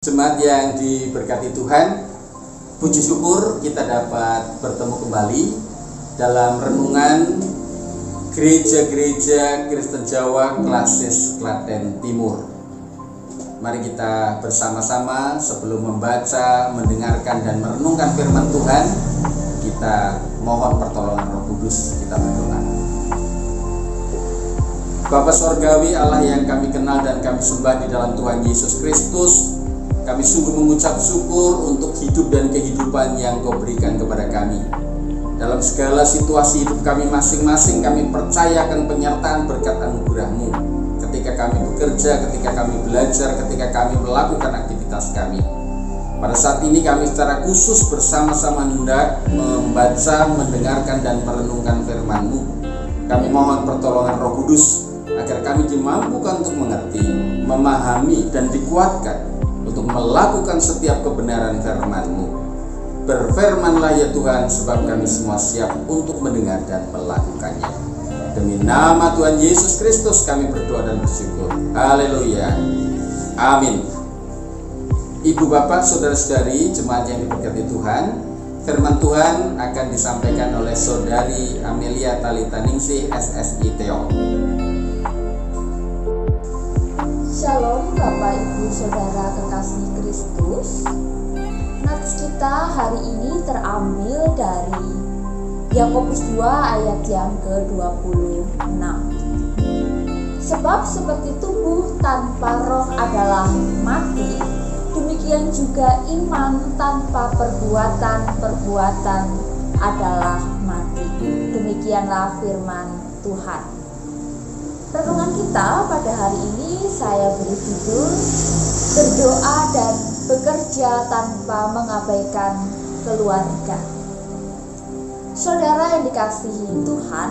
Jemaat yang diberkati Tuhan, puji syukur kita dapat bertemu kembali dalam renungan Gereja-Gereja Kristen Jawa Klasis Klaten Timur. Mari kita bersama-sama sebelum membaca, mendengarkan dan merenungkan firman Tuhan, kita mohon pertolongan Roh Kudus, kita berdoa. Bapa Sorgawi, Allah yang kami kenal dan kami sembah di dalam Tuhan Yesus Kristus, kami sungguh mengucap syukur untuk hidup dan kehidupan yang Kau berikan kepada kami. Dalam segala situasi hidup kami masing-masing, kami percayakan penyertaan berkat anugerah-Mu. Ketika kami bekerja, ketika kami belajar, ketika kami melakukan aktivitas kami. Pada saat ini kami secara khusus bersama-sama hendak membaca, mendengarkan dan merenungkan firman-Mu. Kami mohon pertolongan Roh Kudus agar kami dimampukan untuk mengerti, memahami dan dikuatkan untuk melakukan setiap kebenaran firman-Mu. Berfirmanlah ya Tuhan, sebab kami semua siap untuk mendengar dan melakukannya. Demi nama Tuhan Yesus Kristus kami berdoa dan bersyukur. Haleluya. Amin. Ibu bapak, saudara-saudari, jemaat yang diberkati Tuhan, firman Tuhan akan disampaikan oleh Saudari Amelia Talita Ningsih, SSI Theo. Shalom Bapak Ibu Saudara kekasih Kristus. Nats kita hari ini terambil dari Yakobus 2 ayat yang ke-26. Sebab seperti tubuh tanpa roh adalah mati, demikian juga iman tanpa perbuatan adalah mati. Demikianlah firman Tuhan. Renungan kita pada hari ini saya beri judul berdoa dan bekerja tanpa mengabaikan keluarga. Saudara yang dikasihi Tuhan,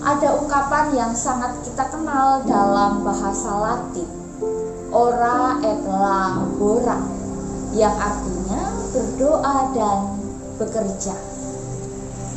ada ungkapan yang sangat kita kenal dalam bahasa Latin, ora et labora, yang artinya berdoa dan bekerja.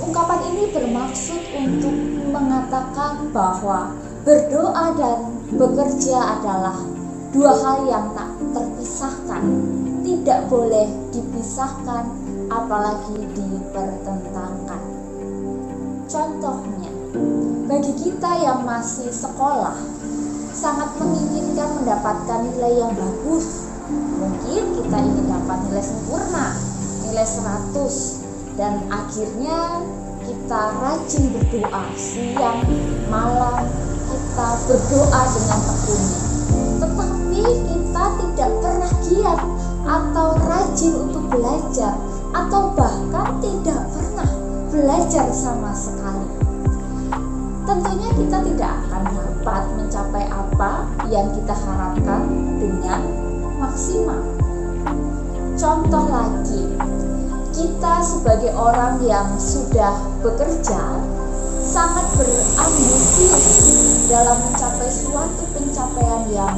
Ungkapan ini bermaksud untuk mengatakan bahwa berdoa dan bekerja adalah dua hal yang tak terpisahkan, tidak boleh dipisahkan, apalagi dipertentangkan. Contohnya, bagi kita yang masih sekolah, sangat menginginkan mendapatkan nilai yang bagus. Mungkin kita ingin dapat nilai sempurna, nilai 100, dan akhirnya kita rajin berdoa siang, malam, kita berdoa dengan tekun. Tetapi kita tidak pernah giat atau rajin untuk belajar, atau bahkan tidak pernah belajar sama sekali. Tentunya kita tidak akan dapat mencapai apa yang kita harapkan dengan maksimal. Contoh lagi, kita sebagai orang yang sudah bekerja sangat berambisius dalam mencapai suatu pencapaian yang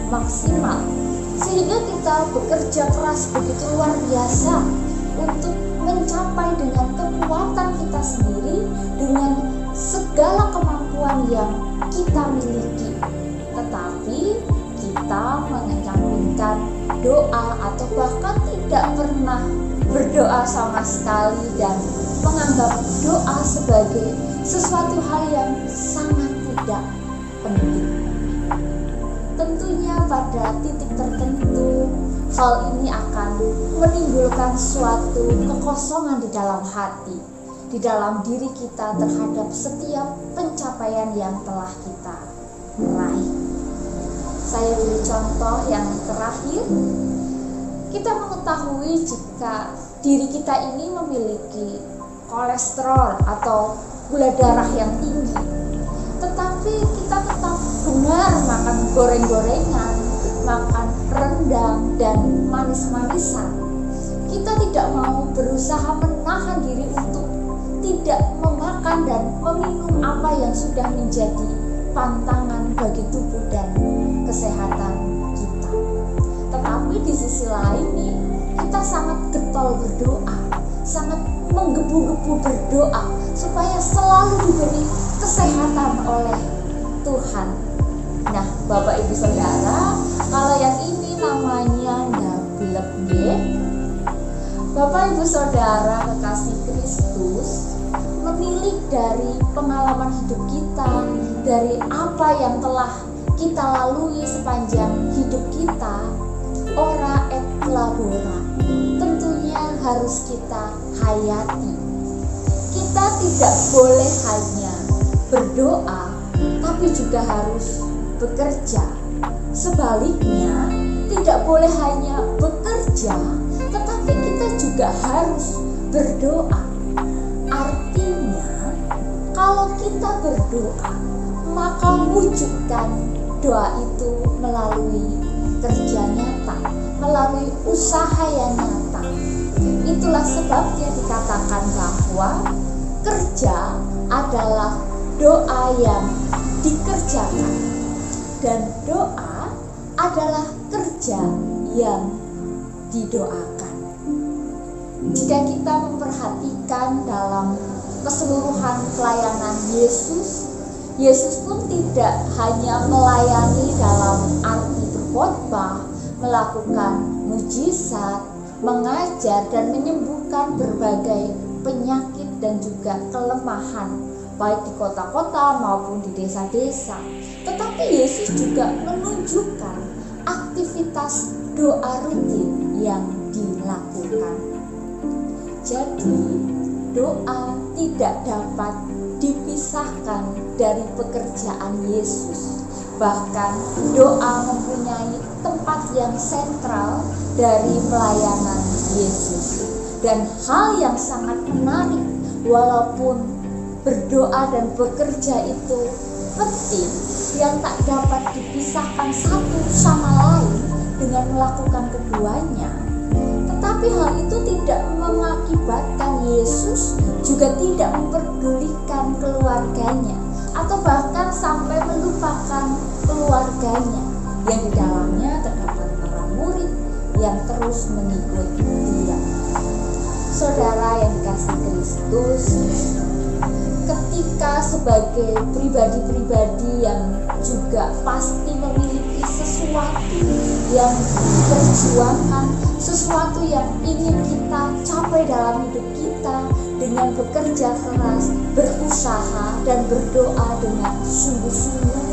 maksimal, sehingga kita bekerja keras begitu luar biasa untuk mencapai dengan kekuatan kita sendiri, dengan segala kemampuan yang kita miliki. Tetapi kita mengesampingkan doa atau bahkan tidak pernah berdoa sama sekali dan menganggap doa sebagai sesuatu hal yang sangat tidak penting. Tentunya pada titik tertentu hal ini akan menimbulkan suatu kekosongan di dalam hati, di dalam diri kita terhadap setiap pencapaian yang telah kita raih. Saya beri contoh yang terakhir. Kita mengetahui jika diri kita ini memiliki kolesterol atau gula darah yang tinggi, tetapi kita tetap gemar makan goreng-gorengan, makan rendang dan manis-manisan. Kita tidak mau berusaha menahan diri untuk tidak memakan dan meminum apa yang sudah menjadi pantangan bagi tubuh dan kesehatan kita. Tetapi di sisi lain nih, kita sangat getol berdoa, sangat menggebu-gebu berdoa supaya selalu diberi kesehatan oleh Tuhan. Nah, Bapak Ibu Saudara, kalau yang ini namanya Bapak, Ibu, Saudara kekasih Kristus, menilik dari pengalaman hidup kita, dari apa yang telah kita lalui sepanjang hidup kita, ora et labora, tentunya harus kita hayati. Kita tidak boleh hanya berdoa, tapi juga harus bekerja. Sebaliknya, tidak boleh hanya bekerja, tetapi kita juga harus berdoa. Artinya, kalau kita berdoa, maka wujudkan doa itu melalui kerja nyata, melalui usaha yang nyata. Itulah sebabnya dikatakan bahwa kerja adalah doa yang dikerjakan, dan doa adalah kerja yang didoakan. Jika kita memperhatikan dalam keseluruhan pelayanan Yesus pun tidak hanya melayani dalam arti berkhotbah, melakukan mujizat, mengajar dan menyembuhkan berbagai penyakit dan juga kelemahan, baik di kota-kota maupun di desa-desa. Tetapi Yesus juga menunjukkan aktivitas doa rutin yang dilakukan. Jadi, doa tidak dapat dipisahkan dari pekerjaan Yesus. Bahkan doa mempunyai tempat yang sentral dari pelayanan Yesus. Dan hal yang sangat menarik, walaupun berdoa dan bekerja itu penting, yang tak dapat dipisahkan satu sama lain dengan melakukan keduanya, tetapi hal itu tidak mengakibatkan Yesus juga tidak memperdulikan keluarganya, atau bahkan sampai melupakan keluarganya, yang di dalamnya terdapat para murid yang terus mengikut dia. Saudara yang dikasihi Kristus, ketika sebagai pribadi-pribadi yang juga pasti memiliki sesuatu yang diperjuangkan, sesuatu yang ingin kita capai dalam hidup kita dengan bekerja keras, berusaha dan berdoa dengan sungguh-sungguh,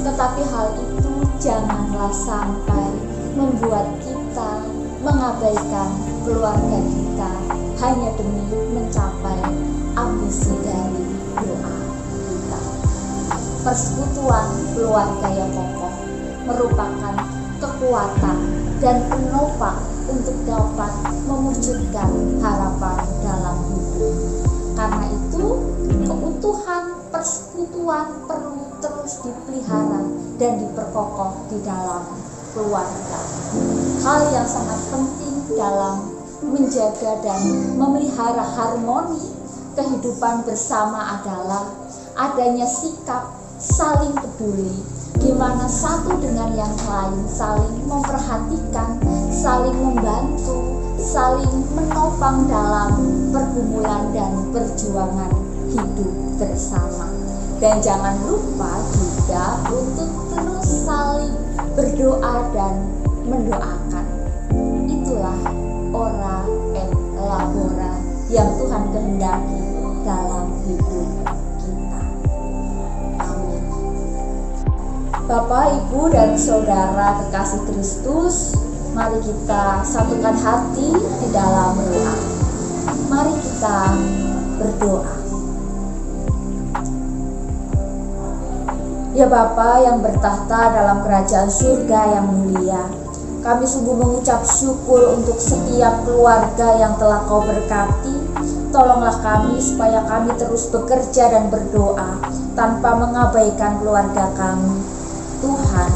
tetapi hal itu janganlah sampai membuat kita mengabaikan keluarga kita hanya demi mencapai ambisi dari doa kita. Persekutuan keluarga yang kokoh merupakan kekuatan dan penopang untuk dapat mewujudkan harapan dalam hidup. Karena itu, keutuhan persekutuan perlu terus dipelihara dan diperkokoh di dalam keluarga. Hal yang sangat penting dalam menjaga dan memelihara harmoni kehidupan bersama adalah adanya sikap saling peduli, di mana satu dengan yang lain saling memperhatikan, saling membantu, saling menopang dalam pergumulan dan perjuangan hidup bersama. Dan jangan lupa juga untuk terus saling berdoa dan mendoakan. Itulah ora et labora yang Tuhan kehendaki dalam hidup kita. Amin. Bapak, Ibu, dan Saudara kekasih Kristus, mari kita satukan hati di dalam doa. Mari kita berdoa. Ya Bapa yang bertahta dalam kerajaan surga yang mulia, kami sungguh mengucap syukur untuk setiap keluarga yang telah Kau berkati. Tolonglah kami supaya kami terus bekerja dan berdoa tanpa mengabaikan keluarga kami. Tuhan,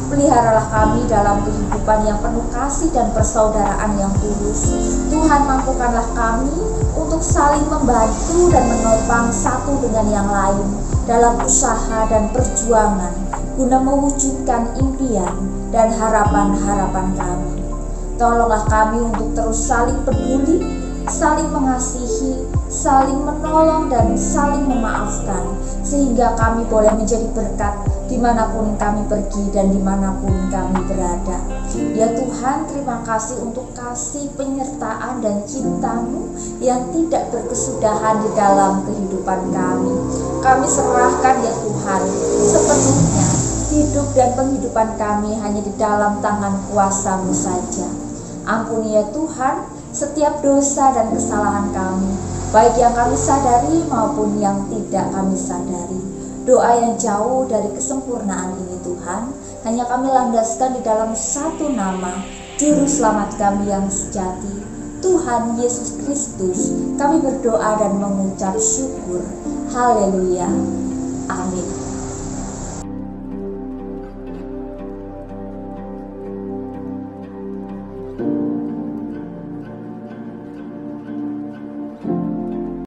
peliharalah kami dalam kehidupan yang penuh kasih dan persaudaraan yang tulus. Tuhan, mampukanlah kami untuk saling membantu dan menopang satu dengan yang lain dalam usaha dan perjuangan guna mewujudkan impian dan harapan-harapan kami. Tolonglah kami untuk terus saling peduli, saling mengasihi, saling menolong dan saling memaafkan, sehingga kami boleh menjadi berkat dimanapun kami pergi dan dimanapun kami berada. Ya Tuhan, terima kasih untuk kasih penyertaan dan cinta-Mu yang tidak berkesudahan di dalam kehidupan kami. Kami serahkan ya Tuhan sepenuhnya hidup dan penghidupan kami hanya di dalam tangan kuasa-Mu saja. Ampuni ya Tuhan setiap dosa dan kesalahan kami, baik yang kami sadari maupun yang tidak kami sadari. Doa yang jauh dari kesempurnaan ini Tuhan, hanya kami landaskan di dalam satu nama, Juru Selamat kami yang sejati, Tuhan Yesus Kristus. Kami berdoa dan mengucap syukur. Haleluya. Amin.